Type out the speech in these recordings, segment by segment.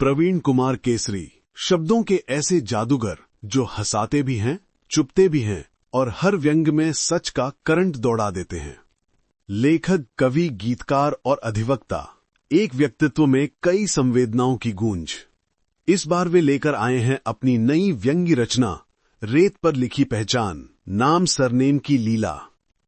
प्रवीण कुमार केसरी, शब्दों के ऐसे जादूगर जो हंसाते भी हैं, चुपते भी हैं और हर व्यंग में सच का करंट दौड़ा देते हैं। लेखक, कवि, गीतकार और अधिवक्ता, एक व्यक्तित्व में कई संवेदनाओं की गूंज। इस बार वे लेकर आए हैं अपनी नई व्यंग्य रचना, रेत पर लिखी पहचान, नाम सरनेम की लीला।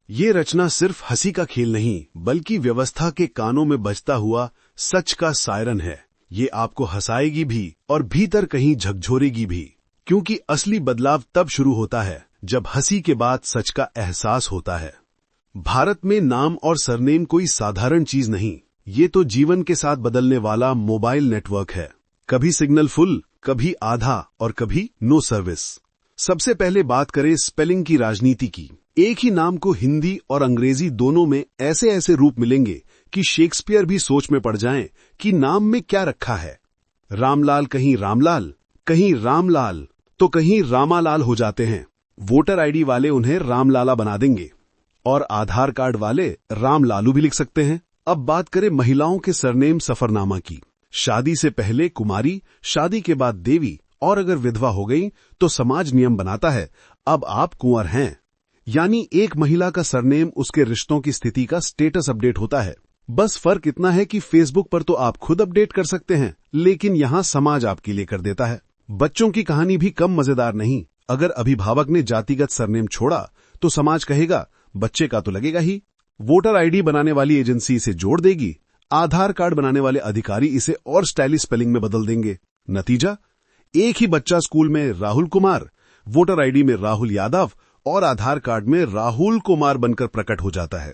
ये रचना सिर्फ हंसी का खेल नहीं, बल्कि व्यवस्था के कानों में बजता हुआ सच का सायरन है। ये आपको हंसाएगी भी और भीतर कहीं झकझोरेगी भी, क्योंकि असली बदलाव तब शुरू होता है जब हंसी के बाद सच का एहसास होता है। भारत में नाम और सरनेम कोई साधारण चीज नहीं, ये तो जीवन के साथ बदलने वाला मोबाइल नेटवर्क है। कभी सिग्नल फुल, कभी आधा और कभी नो सर्विस। सबसे पहले बात करें स्पेलिंग की राजनीति की। एक ही नाम को हिंदी और अंग्रेजी दोनों में ऐसे ऐसे रूप मिलेंगे कि शेक्सपियर भी सोच में पड़ जाएं कि नाम में क्या रखा है। रामलाल कहीं रामलाल, कहीं रामलाल, तो कहीं रामालाल हो जाते हैं। वोटर आईडी वाले उन्हें रामलाला बना देंगे और आधार कार्ड वाले रामलालू भी लिख सकते हैं। अब बात करें महिलाओं के सरनेम सफरनामा की। शादी से पहले कुमारी, शादी के बाद देवी और अगर विधवा हो गई तो समाज नियम बनाता है अब आप कुंवर हैं। यानी एक महिला का सरनेम उसके रिश्तों की स्थिति का स्टेटस अपडेट होता है। बस फर्क इतना है कि फेसबुक पर तो आप खुद अपडेट कर सकते हैं, लेकिन यहां समाज आपके लिए कर देता है। बच्चों की कहानी भी कम मजेदार नहीं। अगर अभिभावक ने जातिगत सरनेम छोड़ा तो समाज कहेगा बच्चे का तो लगेगा ही। वोटर आईडी बनाने वाली एजेंसी इसे जोड़ देगी, आधार कार्ड बनाने वाले अधिकारी इसे और स्टाइलिश स्पेलिंग में बदल देंगे। नतीजा, एक ही बच्चा स्कूल में राहुल कुमार, वोटर आईडी में राहुल यादव और आधार कार्ड में राहुल कुमार बनकर प्रकट हो जाता है।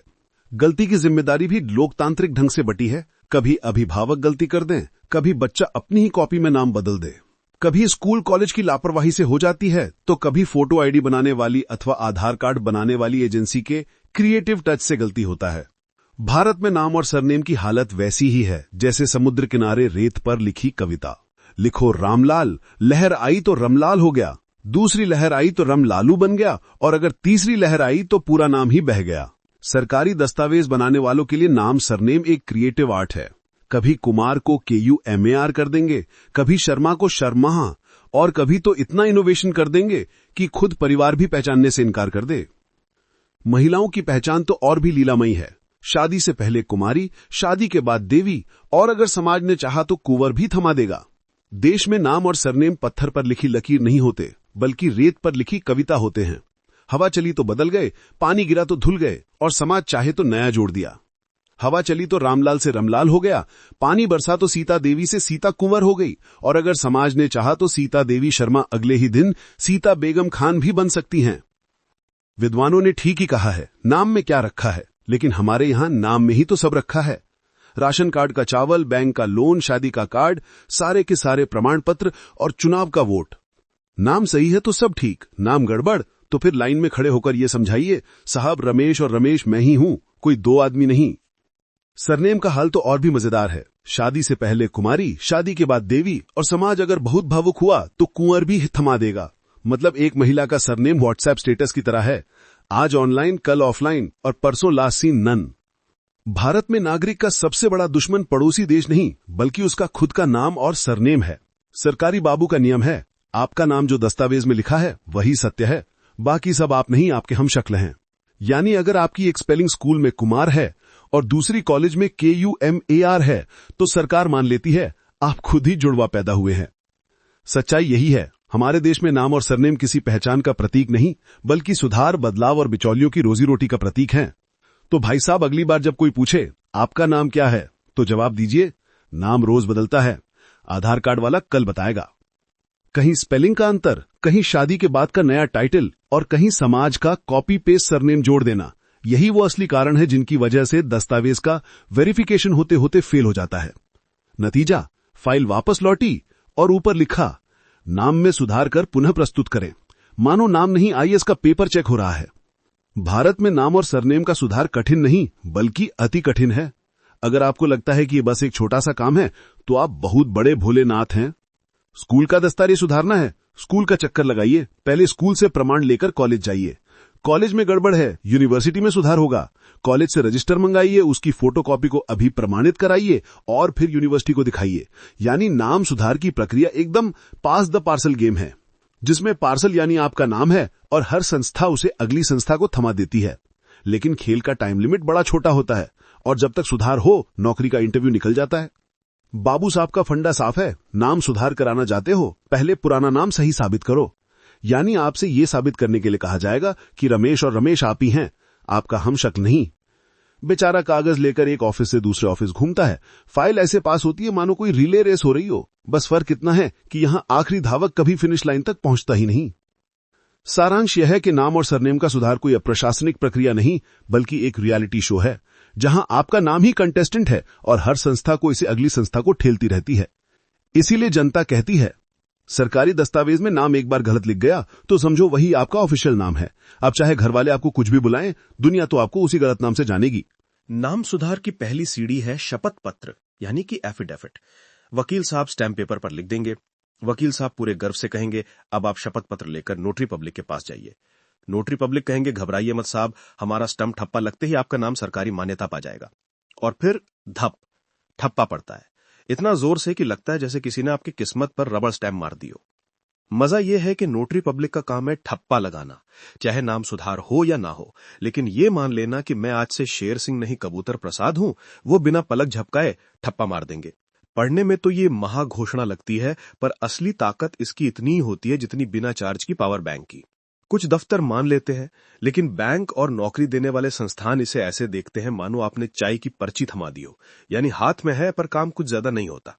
गलती की जिम्मेदारी भी लोकतांत्रिक ढंग से बटी है। कभी अभिभावक गलती कर दें, कभी बच्चा अपनी ही कॉपी में नाम बदल दे, कभी स्कूल कॉलेज की लापरवाही से हो जाती है, तो कभी फोटो आईडी बनाने वाली अथवा आधार कार्ड बनाने वाली एजेंसी के क्रिएटिव टच से गलती होता है। भारत में नाम और सरनेम की हालत वैसी ही है जैसे समुद्र किनारे रेत पर लिखी कविता। लिखो रामलाल, लहर आई तो रमलाल हो गया, दूसरी लहर आई तो रमलालू बन गया और अगर तीसरी लहर आई तो पूरा नाम ही बह गया। सरकारी दस्तावेज बनाने वालों के लिए नाम सरनेम एक क्रिएटिव आर्ट है। कभी कुमार को KUMAR कर देंगे, कभी शर्मा को शर्मा, और कभी तो इतना इनोवेशन कर देंगे कि खुद परिवार भी पहचानने से इनकार कर दे। महिलाओं की पहचान तो और भी लीलामयी है। शादी से पहले कुमारी, शादी के बाद देवी और अगर समाज ने चाहा तो कुंवर भी थमा देगा। देश में नाम और सरनेम पत्थर पर लिखी लकीर नहीं होते, बल्कि रेत पर लिखी कविता होते हैं। हवा चली तो बदल गए, पानी गिरा तो धुल गए और समाज चाहे तो नया जोड़ दिया। हवा चली तो रामलाल से रमलाल हो गया, पानी बरसा तो सीता देवी से सीता कुंवर हो गई और अगर समाज ने चाहा तो सीता देवी शर्मा अगले ही दिन सीता बेगम खान भी बन सकती हैं। विद्वानों ने ठीक ही कहा है, नाम में क्या रखा है, लेकिन हमारे यहां नाम में ही तो सब रखा है। राशन कार्ड का चावल, बैंक का लोन, शादी का कार्ड, सारे के सारे प्रमाण पत्र और चुनाव का वोट। नाम सही है तो सब ठीक, नाम गड़बड़ तो फिर लाइन में खड़े होकर यह समझाइए साहब रमेश और रमेश मैं ही हूं, कोई दो आदमी नहीं। सरनेम का हाल तो और भी मजेदार है। शादी से पहले कुमारी, शादी के बाद देवी और समाज अगर बहुत भावुक हुआ तो कुंवर भी थमा देगा। मतलब एक महिला का सरनेम व्हाट्सएप स्टेटस की तरह है, आज ऑनलाइन कल ऑफलाइन और परसों लास्ट सीन नन। भारत में नागरिक का सबसे बड़ा दुश्मन पड़ोसी देश नहीं, बल्कि उसका खुद का नाम और सरनेम है। सरकारी बाबू का नियम है, आपका नाम जो दस्तावेज में लिखा है वही सत्य है, बाकी सब आप नहीं, आपके हम शक्ल हैं। यानी अगर आपकी एक स्पेलिंग स्कूल में कुमार है और दूसरी कॉलेज में KUMAR है तो सरकार मान लेती है आप खुद ही जुड़वा पैदा हुए हैं। सच्चाई यही है, हमारे देश में नाम और सरनेम किसी पहचान का प्रतीक नहीं, बल्कि सुधार, बदलाव और बिचौलियों की रोजी रोटी का प्रतीक हैं। तो भाई साहब, अगली बार जब कोई पूछे आपका नाम क्या है तो जवाब दीजिए नाम रोज बदलता है, आधार कार्ड वाला कल बताएगा। कहीं स्पेलिंग का अंतर, कहीं शादी के बाद का नया टाइटल और कहीं समाज का कॉपी पेस्ट सरनेम जोड़ देना, यही वो असली कारण है जिनकी वजह से दस्तावेज का वेरिफिकेशन होते होते फेल हो जाता है। नतीजा, फाइल वापस लौटी और ऊपर लिखा नाम में सुधार कर पुनः प्रस्तुत करें। मानो नाम नहीं IAS का पेपर चेक हो रहा है। भारत में नाम और सरनेम का सुधार कठिन नहीं, बल्कि अति कठिन है। अगर आपको लगता है कि ये बस एक छोटा सा काम है तो आप बहुत बड़े भोलेनाथ हैं। स्कूल का दस्तावेज सुधारना है, स्कूल का चक्कर लगाइए, पहले स्कूल से प्रमाण लेकर कॉलेज जाइए। कॉलेज में गड़बड़ है, यूनिवर्सिटी में सुधार होगा। कॉलेज से रजिस्टर मंगाइए, उसकी फोटोकॉपी को अभी प्रमाणित कराइए और फिर यूनिवर्सिटी को दिखाइए। यानी नाम सुधार की प्रक्रिया एकदम पास द पार्सल गेम है, जिसमें पार्सल यानी आपका नाम है और हर संस्था उसे अगली संस्था को थमा देती है। लेकिन खेल का टाइम लिमिट बड़ा छोटा होता है और जब तक सुधार हो, नौकरी का इंटरव्यू निकल जाता है। बाबू साहब का फंडा साफ है, नाम सुधार कराना चाहते हो, पहले पुराना नाम सही साबित करो। यानी आपसे यह साबित करने के लिए कहा जाएगा कि रमेश और रमेश आप ही हैं, आपका हमशक नहीं। बेचारा कागज लेकर एक ऑफिस से दूसरे ऑफिस घूमता है, फाइल ऐसे पास होती है मानो कोई रिले रेस हो रही हो। बस फर्क इतना है कि यहां आखिरी धावक कभी फिनिश लाइन तक पहुंचता ही नहीं। सारांश यह है कि नाम और सरनेम का सुधार कोई अप्रशासनिक प्रक्रिया नहीं, बल्कि एक रियलिटी शो है, जहां आपका नाम ही कंटेस्टेंट है और हर संस्था को इसे अगली संस्था को ठेलती रहती है। इसीलिए जनता कहती है, सरकारी दस्तावेज में नाम एक बार गलत लिख गया तो समझो वही आपका ऑफिशियल नाम है। अब चाहे घर वाले आपको कुछ भी बुलाएं, दुनिया तो आपको उसी गलत नाम से जानेगी। नाम सुधार की पहली सीढ़ी है शपथ पत्र, यानी कि एफिडेविट। वकील साहब स्टैम्प पेपर पर लिख देंगे। वकील साहब पूरे गर्व से कहेंगे, अब आप शपथ पत्र लेकर नोटरी पब्लिक के पास जाइए। नोटरी पब्लिक कहेंगे, घबराइए मत साहब, हमारा स्टंप ठप्पा लगते ही आपका नाम सरकारी मान्यता पा जाएगा। और फिर धप, ठप्पा पड़ता है, इतना जोर से कि लगता है जैसे किसी ने आपकी किस्मत पर रबड़ स्टैम्प मार दी हो। मजा यह है कि नोटरी पब्लिक का काम है ठप्पा लगाना, चाहे नाम सुधार हो या ना हो। लेकिन यह मान लेना कि मैं आज से शेर सिंह नहीं कबूतर प्रसाद हूं, वो बिना पलक झपकाए ठप्पा मार देंगे। पढ़ने में तो ये महाघोषणा लगती है, पर असली ताकत इसकी इतनी ही होती है जितनी बिना चार्ज की पावर बैंक की। कुछ दफ्तर मान लेते हैं, लेकिन बैंक और नौकरी देने वाले संस्थान इसे ऐसे देखते हैं मानो आपने चाय की पर्ची थमा दी हो, यानी हाथ में है पर काम कुछ ज्यादा नहीं होता।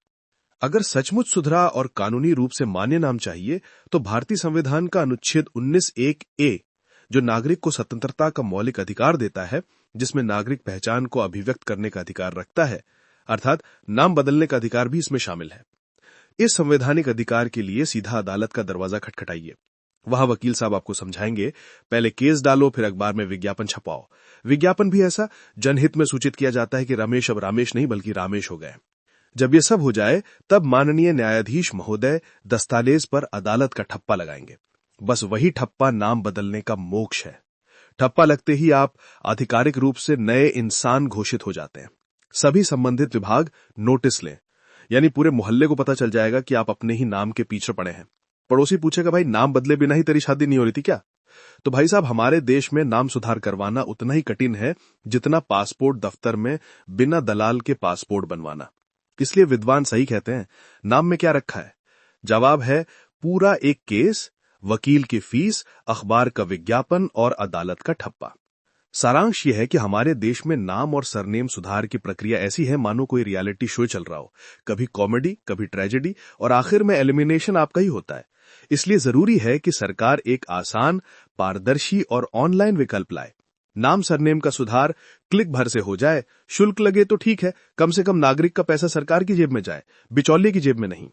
अगर सचमुच सुधरा और कानूनी रूप से मान्य नाम चाहिए, तो भारतीय संविधान का अनुच्छेद 19(1)(a), जो नागरिक को स्वतंत्रता का मौलिक अधिकार देता है, जिसमें नागरिक पहचान को अभिव्यक्त करने का अधिकार रखता है, अर्थात नाम बदलने का अधिकार भी इसमें शामिल है। इस संवैधानिक अधिकार के लिए सीधा अदालत का दरवाजा खटखटाइए। वहां वकील साहब आपको समझाएंगे, पहले केस डालो, फिर अखबार में विज्ञापन छपाओ। विज्ञापन भी ऐसा, जनहित में सूचित किया जाता है कि रमेश अब रामेश नहीं बल्कि रामेश हो गए। जब ये सब हो जाए, तब माननीय न्यायाधीश महोदय दस्तावेज पर अदालत का ठप्पा लगाएंगे। बस वही ठप्पा नाम बदलने का मोक्ष है। ठप्पा लगते ही आप आधिकारिक रूप से नए इंसान घोषित हो जाते हैं। सभी संबंधित विभाग नोटिस लें, यानी पूरे मोहल्ले को पता चल जाएगा कि आप अपने ही नाम के पीछे पड़े हैं। पड़ोसी पूछेगा, भाई नाम बदले बिना ही तेरी शादी नहीं हो रही थी क्या? तो भाई साहब, हमारे देश में नाम सुधार करवाना उतना ही कठिन है जितना पासपोर्ट दफ्तर में बिना दलाल के पासपोर्ट बनवाना। इसलिए विद्वान सही कहते हैं, नाम में क्या रखा है? जवाब है पूरा एक केस, वकील की फीस, अखबार का विज्ञापन और अदालत का ठप्पा। सारांश यह है कि हमारे देश में नाम और सरनेम सुधार की प्रक्रिया ऐसी है मानो कोई रियलिटी शो चल रहा हो, कभी कॉमेडी, कभी ट्रेजेडी, और आखिर में एलिमिनेशन आपका ही होता है। इसलिए जरूरी है कि सरकार एक आसान, पारदर्शी और ऑनलाइन विकल्प लाए। नाम सरनेम का सुधार क्लिक भर से हो जाए, शुल्क लगे तो ठीक है, कम से कम नागरिक का पैसा सरकार की जेब में जाए, बिचौलिए की जेब में नहीं।